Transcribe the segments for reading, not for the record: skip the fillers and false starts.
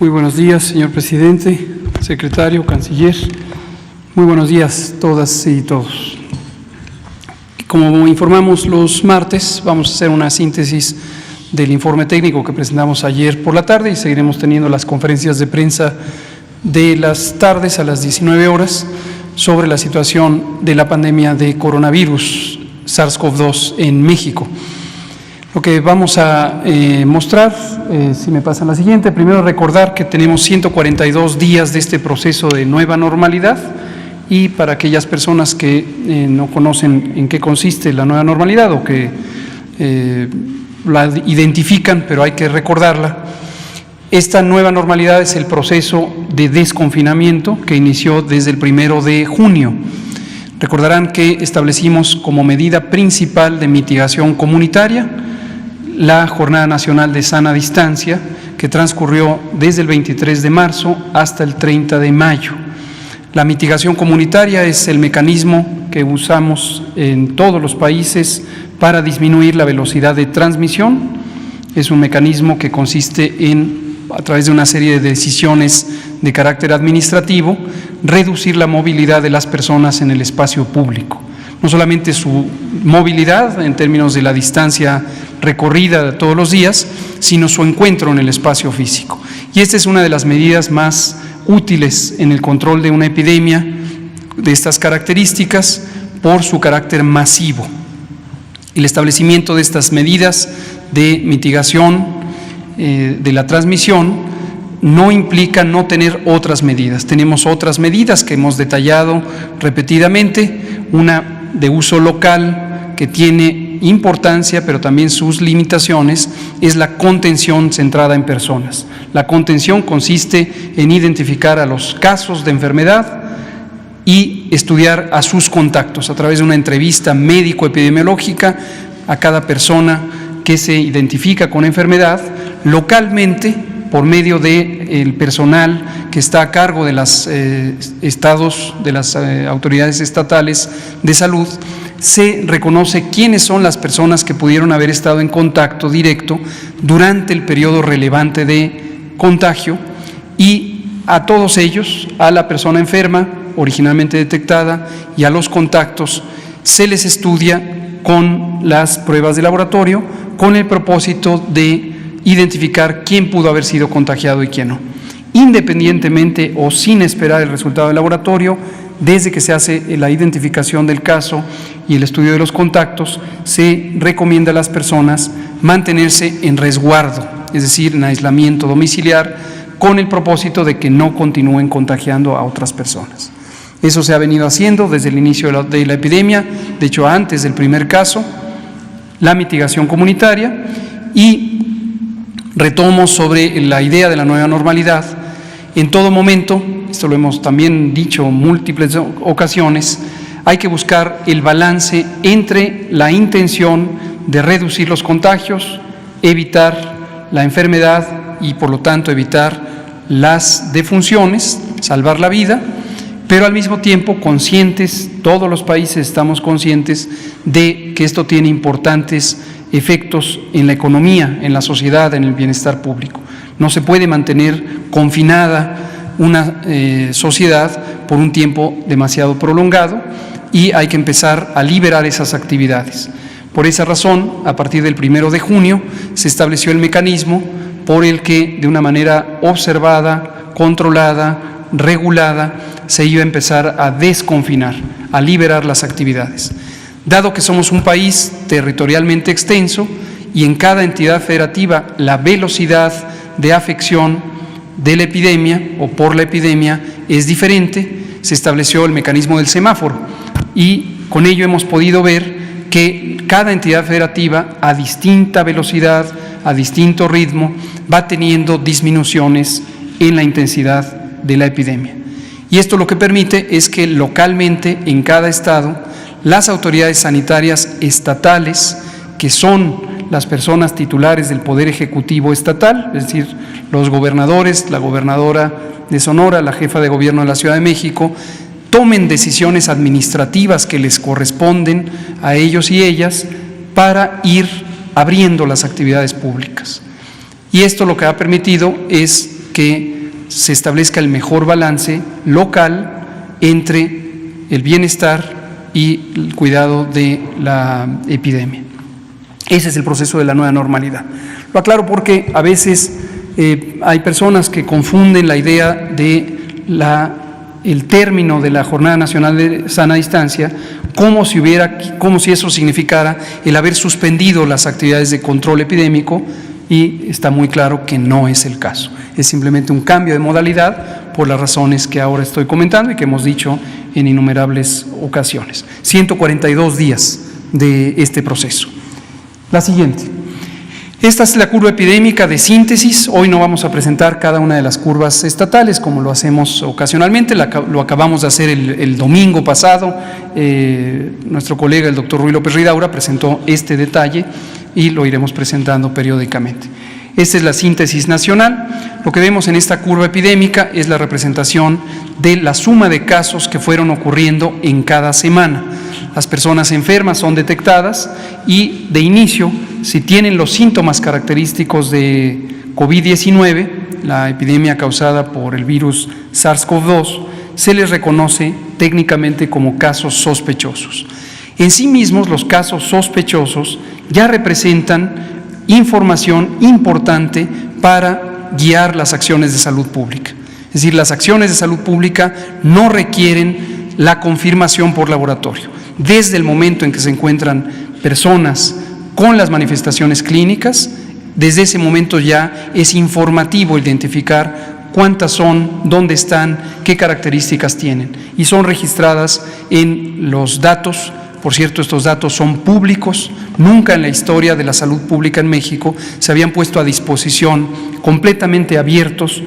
Muy buenos días, señor presidente, secretario, canciller. Muy buenos días todas y todos. Como informamos los martes, vamos a hacer una síntesis del informe técnico que presentamos ayer por la tarde y seguiremos teniendo las conferencias de prensa de las tardes a las 19 horas sobre la situación de la pandemia de coronavirus SARS-CoV-2 en México. Lo que vamos a mostrar, si me pasan la siguiente, primero recordar que tenemos 142 días de este proceso de nueva normalidad y para aquellas personas que no conocen en qué consiste la nueva normalidad o que la identifican, pero hay que recordarla, esta nueva normalidad es el proceso de desconfinamiento que inició desde el 1 de junio. Recordarán que establecimos como medida principal de mitigación comunitaria la Jornada Nacional de Sana Distancia, que transcurrió desde el 23 de marzo hasta el 30 de mayo. La mitigación comunitaria es el mecanismo que usamos en todos los países para disminuir la velocidad de transmisión. Es un mecanismo que consiste en, a través de una serie de decisiones de carácter administrativo, reducir la movilidad de las personas en el espacio público. No solamente su movilidad en términos de la distancia recorrida todos los días, sino su encuentro en el espacio físico. Y esta es una de las medidas más útiles en el control de una epidemia de estas características por su carácter masivo. El establecimiento de estas medidas de mitigación de la transmisión no implica no tener otras medidas. Tenemos otras medidas que hemos detallado repetidamente, una de uso local que tiene importancia, pero también sus limitaciones, es la contención centrada en personas. La contención consiste en identificar a los casos de enfermedad y estudiar a sus contactos a través de una entrevista médico-epidemiológica a cada persona que se identifica con enfermedad localmente por medio del personal que está a cargo de los estados, de las autoridades estatales de salud. Se reconoce quiénes son las personas que pudieron haber estado en contacto directo durante el periodo relevante de contagio y a todos ellos, a la persona enferma originalmente detectada y a los contactos, se les estudia con las pruebas de laboratorio con el propósito de identificar quién pudo haber sido contagiado y quién no. Independientemente o sin esperar el resultado del laboratorio, desde que se hace la identificación del caso y el estudio de los contactos, se recomienda a las personas mantenerse en resguardo, es decir, en aislamiento domiciliar, con el propósito de que no continúen contagiando a otras personas. Eso se ha venido haciendo desde el inicio de la epidemia, de hecho antes del primer caso, la mitigación comunitaria. Y retomo sobre la idea de la nueva normalidad. En todo momento, esto lo hemos también dicho en múltiples ocasiones, hay que buscar el balance entre la intención de reducir los contagios, evitar la enfermedad y por lo tanto evitar las defunciones, salvar la vida, pero al mismo tiempo conscientes, todos los países estamos conscientes de que esto tiene importantes efectos en la economía, en la sociedad, en el bienestar público. No se puede mantener confinada una sociedad por un tiempo demasiado prolongado y hay que empezar a liberar esas actividades. Por esa razón, a partir del 1 de junio, se estableció el mecanismo por el que, de una manera observada, controlada, regulada, se iba a empezar a desconfinar, a liberar las actividades. Dado que somos un país territorialmente extenso y en cada entidad federativa la velocidad de afección de la epidemia o por la epidemia es diferente, se estableció el mecanismo del semáforo y con ello hemos podido ver que cada entidad federativa a distinta velocidad, a distinto ritmo, va teniendo disminuciones en la intensidad de la epidemia. Y esto lo que permite es que localmente en cada estado las autoridades sanitarias estatales, que son las personas titulares del Poder Ejecutivo Estatal, es decir, los gobernadores, la gobernadora de Sonora, la jefa de gobierno de la Ciudad de México, tomen decisiones administrativas que les corresponden a ellos y ellas para ir abriendo las actividades públicas. Y esto lo que ha permitido es que que se establezca el mejor balance local entre el bienestar y el cuidado de la epidemia. Ese es el proceso de la nueva normalidad. Lo aclaro porque a veces hay personas que confunden la idea de el término de la Jornada Nacional de Sana Distancia como si eso significara el haber suspendido las actividades de control epidémico, y está muy claro que no es el caso. Es simplemente un cambio de modalidad por las razones que ahora estoy comentando y que hemos dicho en innumerables ocasiones. 142 días de este proceso. La siguiente. Esta es la curva epidémica de síntesis. Hoy no vamos a presentar cada una de las curvas estatales como lo hacemos ocasionalmente, lo acabamos de hacer el domingo pasado. Nuestro colega, el doctor Ruy López Ridaura, presentó este detalle y lo iremos presentando periódicamente. Esta es la síntesis nacional. Lo que vemos en esta curva epidémica es la representación de la suma de casos que fueron ocurriendo en cada semana. Las personas enfermas son detectadas y de inicio, si tienen los síntomas característicos de COVID-19, la epidemia causada por el virus SARS-CoV-2, se les reconoce técnicamente como casos sospechosos. En sí mismos, los casos sospechosos ya representan información importante para guiar las acciones de salud pública. Es decir, las acciones de salud pública no requieren la confirmación por laboratorio. Desde el momento en que se encuentran personas con las manifestaciones clínicas, desde ese momento ya es informativo identificar cuántas son, dónde están, qué características tienen, y son registradas en los datos. Por cierto, estos datos son públicos. Nunca en la historia de la salud pública en México se habían puesto a disposición completamente abiertos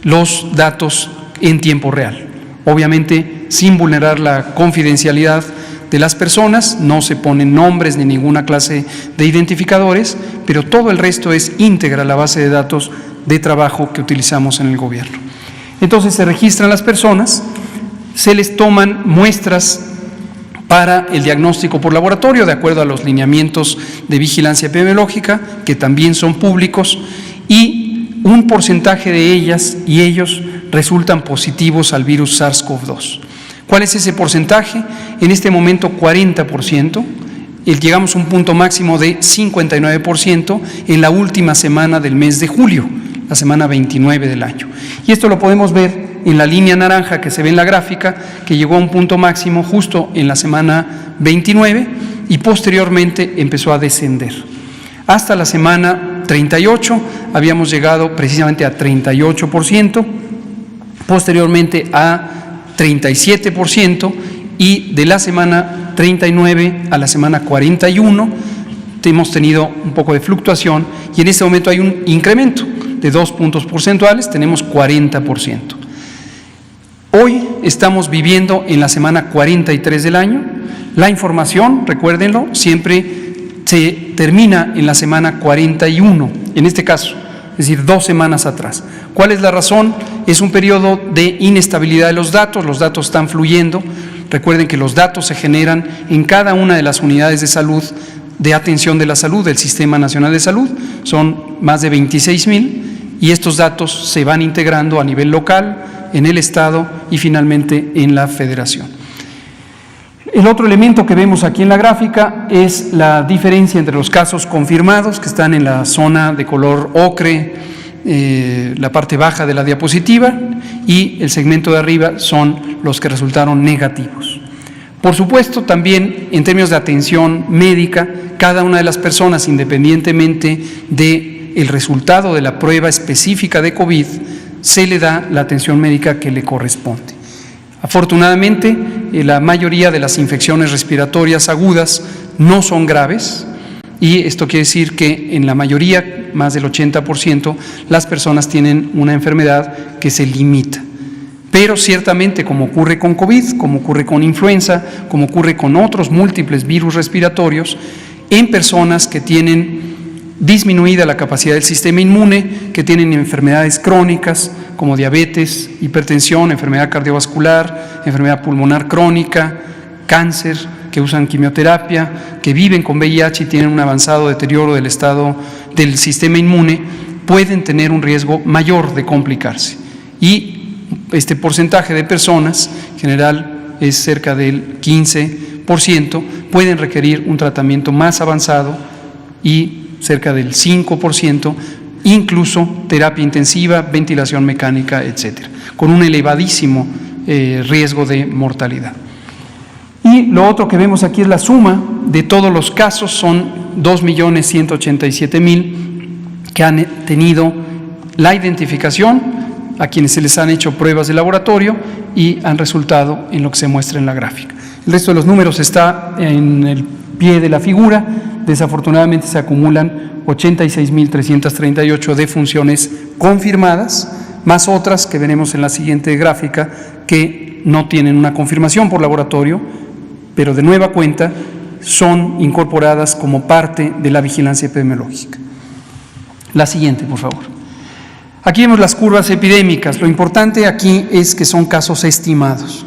los datos en tiempo real. Obviamente, sin vulnerar la confidencialidad de las personas, no se ponen nombres ni ninguna clase de identificadores, pero todo el resto es íntegra la base de datos de trabajo que utilizamos en el gobierno. Entonces se registran las personas, se les toman muestras para el diagnóstico por laboratorio de acuerdo a los lineamientos de vigilancia epidemiológica, que también son públicos, y un porcentaje de ellas y ellos resultan positivos al virus SARS-CoV-2. ¿Cuál es ese porcentaje? En este momento 40%, llegamos a un punto máximo de 59% en la última semana del mes de julio, la semana 29 del año. Y esto lo podemos ver en la línea naranja que se ve en la gráfica, que llegó a un punto máximo justo en la semana 29 y posteriormente empezó a descender. Hasta la semana 38 habíamos llegado precisamente a 38%, posteriormente a 37%, y de la semana 39 a la semana 41 hemos tenido un poco de fluctuación y en este momento hay un incremento de 2 puntos porcentuales, tenemos 40%. Hoy estamos viviendo en la semana 43 del año. La información, recuérdenlo, siempre se termina en la semana 41, en este caso, es decir, 2 semanas atrás. ¿Cuál es la razón? Es un periodo de inestabilidad de los datos están fluyendo. Recuerden que los datos se generan en cada una de las unidades de salud, de atención de la salud, del Sistema Nacional de Salud, son más de 26,000, y estos datos se van integrando a nivel local, en el Estado y finalmente en la Federación. El otro elemento que vemos aquí en la gráfica es la diferencia entre los casos confirmados, que están en la zona de color ocre, la parte baja de la diapositiva, y el segmento de arriba son los que resultaron negativos. Por supuesto, también en términos de atención médica, cada una de las personas, independientemente del resultado de la prueba específica de COVID, se le da la atención médica que le corresponde. Afortunadamente, la mayoría de las infecciones respiratorias agudas no son graves, y esto quiere decir que en la mayoría, más del 80%, las personas tienen una enfermedad que se limita. Pero ciertamente, como ocurre con COVID, como ocurre con influenza, como ocurre con otros múltiples virus respiratorios, en personas que tienen disminuida la capacidad del sistema inmune, que tienen enfermedades crónicas como diabetes, hipertensión, enfermedad cardiovascular, enfermedad pulmonar crónica, cáncer, que usan quimioterapia, que viven con VIH y tienen un avanzado deterioro del estado del sistema inmune, pueden tener un riesgo mayor de complicarse. Y este porcentaje de personas, en general es cerca del 15%, pueden requerir un tratamiento más avanzado y cerca del 5%, incluso terapia intensiva, ventilación mecánica, etcétera, con un elevadísimo riesgo de mortalidad. Y lo otro que vemos aquí es la suma de todos los casos, son 2.187.000 que han tenido la identificación, a quienes se les han hecho pruebas de laboratorio y han resultado en lo que se muestra en la gráfica. El resto de los números está en el pie de la figura. Desafortunadamente se acumulan 86.338 defunciones confirmadas, más otras que veremos en la siguiente gráfica que no tienen una confirmación por laboratorio, pero de nueva cuenta son incorporadas como parte de la vigilancia epidemiológica. La siguiente, por favor. Aquí vemos las curvas epidémicas. Lo importante aquí es que son casos estimados.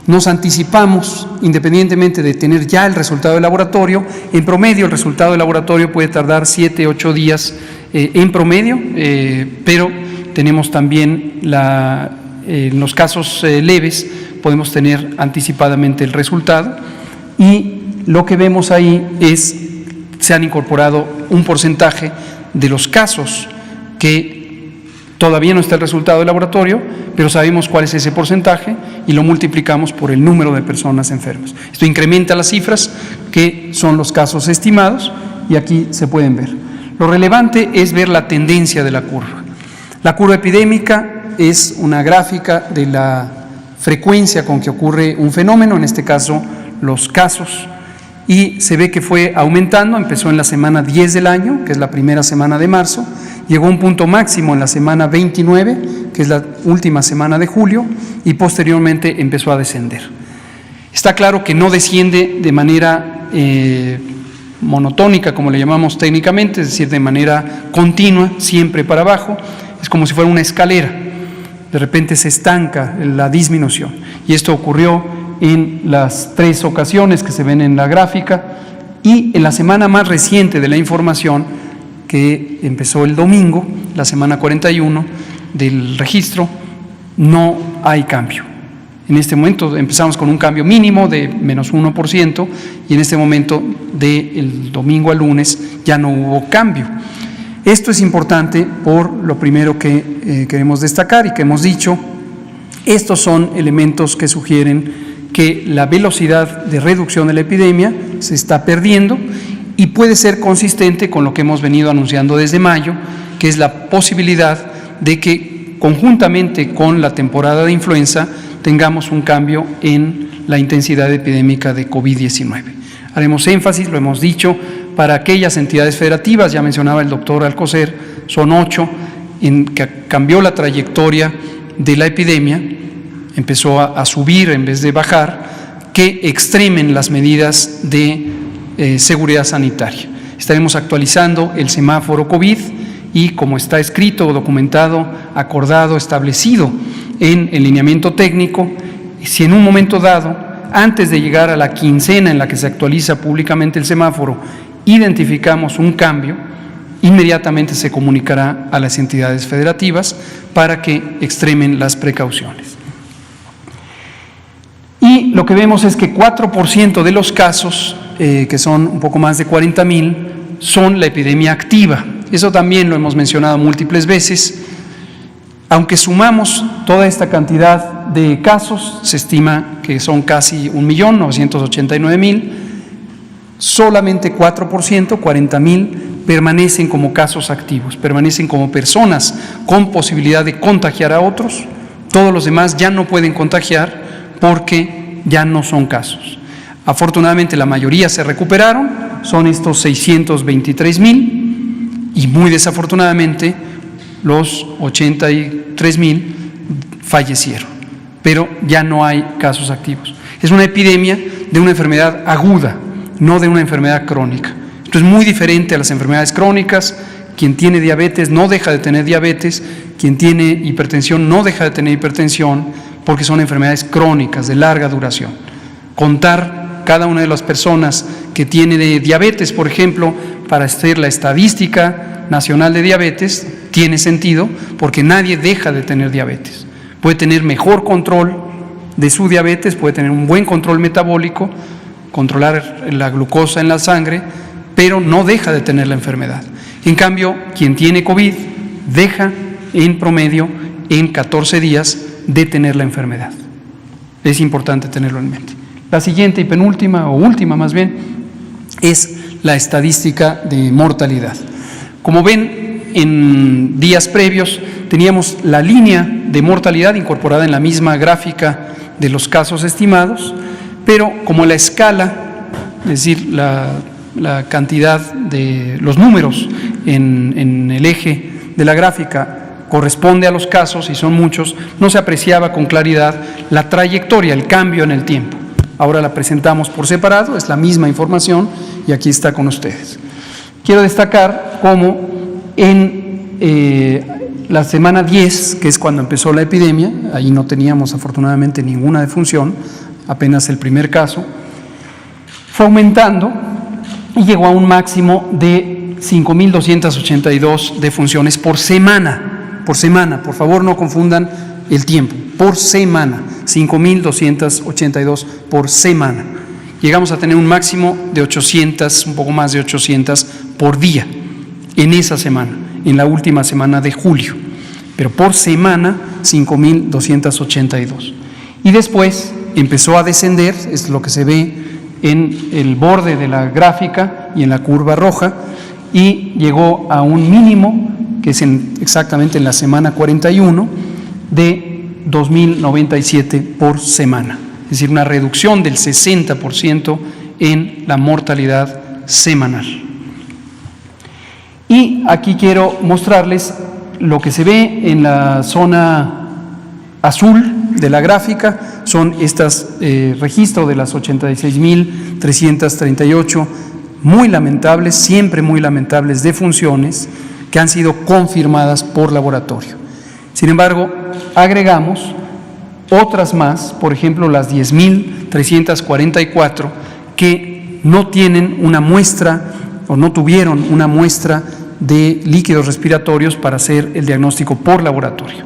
Nos anticipamos, independientemente de tener ya el resultado del laboratorio. En promedio, el resultado del laboratorio puede tardar 7, 8 días en promedio, pero tenemos también en los casos leves, podemos tener anticipadamente el resultado. Y lo que vemos ahí es, se han incorporado un porcentaje de los casos que todavía no está el resultado del laboratorio, pero sabemos cuál es ese porcentaje y lo multiplicamos por el número de personas enfermas. Esto incrementa las cifras que son los casos estimados y aquí se pueden ver. Lo relevante es ver la tendencia de la curva. La curva epidémica es una gráfica de la frecuencia con que ocurre un fenómeno, en este caso los casos, y se ve que fue aumentando. Empezó en la semana 10 del año, que es la primera semana de marzo, llegó a un punto máximo en la semana 29, que es la última semana de julio, y posteriormente empezó a descender. Está claro que no desciende de manera monotónica, como le llamamos técnicamente, es decir, de manera continua, siempre para abajo. Es como si fuera una escalera, de repente se estanca la disminución, y esto ocurrió en las 3 ocasiones que se ven en la gráfica. Y en la semana más reciente de la información, que empezó el domingo, la semana 41 del registro, no hay cambio. En este momento empezamos con un cambio mínimo de menos 1% y en este momento del domingo al lunes ya no hubo cambio. Esto es importante por lo primero que queremos destacar y que hemos dicho. Estos son elementos que sugieren que la velocidad de reducción de la epidemia se está perdiendo y puede ser consistente con lo que hemos venido anunciando desde mayo, que es la posibilidad de que conjuntamente con la temporada de influenza tengamos un cambio en la intensidad epidémica de COVID-19. Haremos énfasis, lo hemos dicho, para aquellas entidades federativas, ya mencionaba el doctor Alcocer, son 8, en que cambió la trayectoria de la epidemia, empezó a subir en vez de bajar, que extremen las medidas de seguridad sanitaria. Estaremos actualizando el semáforo COVID y, como está escrito, documentado, acordado, establecido en el lineamiento técnico, si en un momento dado, antes de llegar a la quincena en la que se actualiza públicamente el semáforo, identificamos un cambio, inmediatamente se comunicará a las entidades federativas para que extremen las precauciones. Y lo que vemos es que 4% de los casos, que son un poco más de 40.000, son la epidemia activa. Eso también lo hemos mencionado múltiples veces. Aunque sumamos toda esta cantidad de casos, se estima que son casi 1.989.000, solamente 4%, 40.000, permanecen como casos activos, permanecen como personas con posibilidad de contagiar a otros. Todos los demás ya no pueden contagiar porque ya no son casos. Afortunadamente la mayoría se recuperaron, son estos 623.000, y muy desafortunadamente los 83.000 fallecieron, pero ya no hay casos activos. Es una epidemia de una enfermedad aguda, no de una enfermedad crónica. Esto es muy diferente a las enfermedades crónicas. Quien tiene diabetes no deja de tener diabetes, quien tiene hipertensión no deja de tener hipertensión, porque son enfermedades crónicas de larga duración. Contar cada una de las personas que tiene de diabetes, por ejemplo, para hacer la estadística nacional de diabetes, tiene sentido porque nadie deja de tener diabetes. Puede tener mejor control de su diabetes, puede tener un buen control metabólico, controlar la glucosa en la sangre, pero no deja de tener la enfermedad. En cambio, quien tiene COVID deja en promedio en 14 días de tener la enfermedad. Es importante tenerlo en mente. La siguiente y penúltima, o última más bien, es la estadística de mortalidad. Como ven, en días previos teníamos la línea de mortalidad incorporada en la misma gráfica de los casos estimados, pero como la escala, es decir, la cantidad de los números en el eje de la gráfica corresponde a los casos y son muchos, no se apreciaba con claridad la trayectoria, el cambio en el tiempo. Ahora la presentamos por separado, es la misma información y aquí está con ustedes. Quiero destacar cómo en la semana 10, que es cuando empezó la epidemia, ahí no teníamos afortunadamente ninguna defunción, apenas el primer caso, fue aumentando y llegó a un máximo de 5.282 defunciones por semana. Por favor no confundan el tiempo, por semana, 5.282 por semana. Llegamos a tener un máximo de 800, un poco más de 800 por día en esa semana, en la última semana de julio, pero por semana 5.282. Y después empezó a descender, es lo que se ve en el borde de la gráfica y en la curva roja, y llegó a un mínimo, que es exactamente en la semana 41, de 2.097 por semana. Es decir, una reducción del 60% en la mortalidad semanal. Y aquí quiero mostrarles lo que se ve en la zona azul de la gráfica, son estos registros de las 86.338 muy lamentables, siempre muy lamentables defunciones que han sido confirmadas por laboratorio. Sin embargo, agregamos otras más, por ejemplo las 10.344 que no tienen una muestra o no tuvieron una muestra de líquidos respiratorios para hacer el diagnóstico por laboratorio.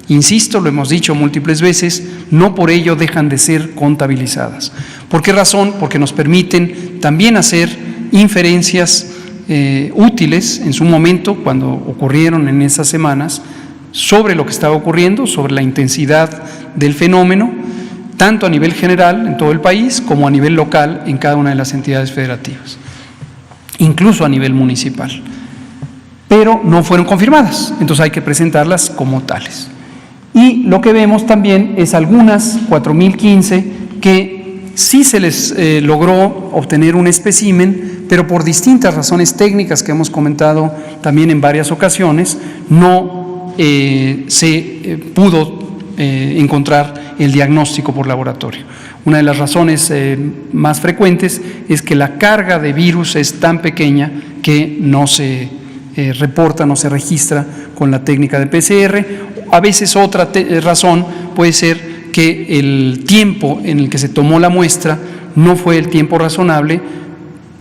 Insisto, lo hemos dicho múltiples veces, no por ello dejan de ser contabilizadas. ¿Por qué razón? Porque nos permiten también hacer inferencias útiles en su momento, cuando ocurrieron en esas semanas, sobre lo que estaba ocurriendo, sobre la intensidad del fenómeno, tanto a nivel general en todo el país como a nivel local en cada una de las entidades federativas, incluso a nivel municipal. Pero no fueron confirmadas, entonces hay que presentarlas como tales. Y lo que vemos también es algunas 4.015 que sí se les logró obtener un espécimen, pero por distintas razones técnicas que hemos comentado también en varias ocasiones, no se pudo encontrar el diagnóstico por laboratorio. Una de las razones más frecuentes es que la carga de virus es tan pequeña que no se reporta, no se registra con la técnica de PCR. A veces otra razón puede ser que el tiempo en el que se tomó la muestra no fue el tiempo razonable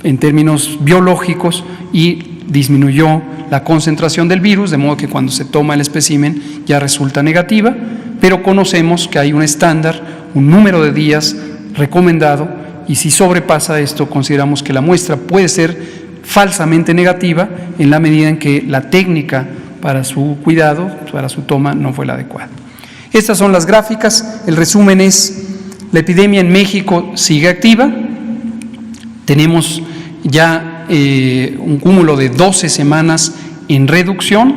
en términos biológicos y disminuyó la concentración del virus, de modo que cuando se toma el espécimen ya resulta negativa, pero conocemos que hay un estándar, un número de días recomendado, y si sobrepasa esto consideramos que la muestra puede ser falsamente negativa en la medida en que la técnica para su cuidado, para su toma, no fue la adecuada. Estas son las gráficas. El resumen es: la epidemia en México sigue activa, tenemos ya un cúmulo de 12 semanas en reducción,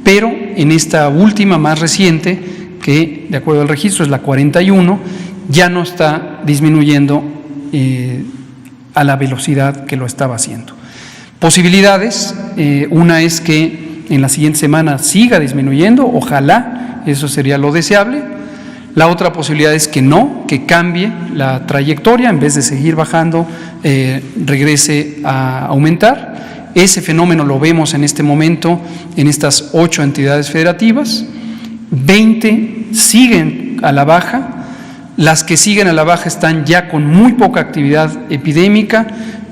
pero en esta última más reciente, que de acuerdo al registro es la 41, ya no está disminuyendo a la velocidad que lo estaba haciendo. Posibilidades, una es que en la siguiente semana siga disminuyendo, ojalá, eso sería lo deseable. La otra posibilidad es que no, que cambie la trayectoria, en vez de seguir bajando, regrese a aumentar. Ese fenómeno lo vemos en este momento en estas 8 entidades federativas, 20 siguen a la baja, las que siguen a la baja están ya con muy poca actividad epidémica.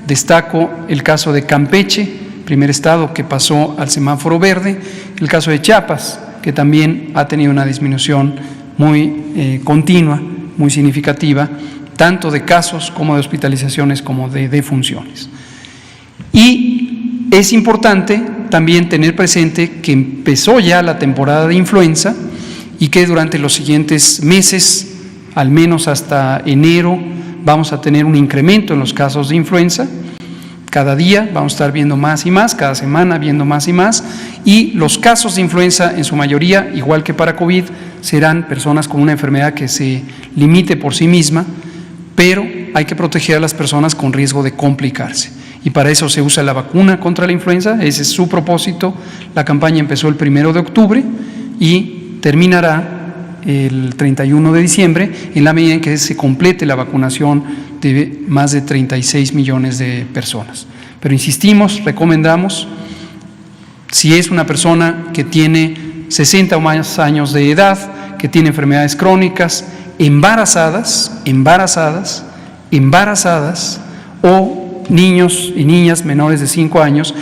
Destaco el caso de Campeche, primer estado que pasó al semáforo verde, el caso de Chiapas, que también ha tenido una disminución muy continua, muy significativa, tanto de casos como de hospitalizaciones como de defunciones. Y es importante también tener presente que empezó ya la temporada de influenza y que durante los siguientes meses, al menos hasta enero, vamos a tener un incremento en los casos de influenza. Cada día vamos a estar viendo más y más, cada semana viendo más y más, y los casos de influenza en su mayoría, igual que para COVID, serán personas con una enfermedad que se limite por sí misma, pero hay que proteger a las personas con riesgo de complicarse. Y para eso se usa la vacuna contra la influenza, ese es su propósito. La campaña empezó el 1 de octubre y terminará el 31 de diciembre, en la medida en que se complete la vacunación de más de 36 millones de personas. Pero insistimos, recomendamos, si es una persona que tiene 60 o más años de edad, que tiene enfermedades crónicas, embarazadas o niños y niñas menores de 5 años,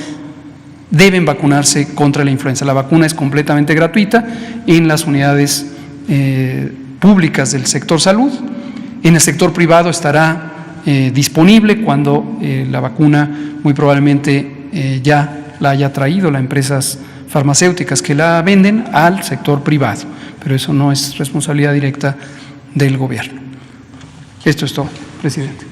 deben vacunarse contra la influenza. La vacuna es completamente gratuita en las unidades públicas del sector salud. En el sector privado estará disponible cuando la vacuna muy probablemente ya la haya traído las empresas farmacéuticas que la venden al sector privado, pero eso no es responsabilidad directa del gobierno. Esto es todo, presidente.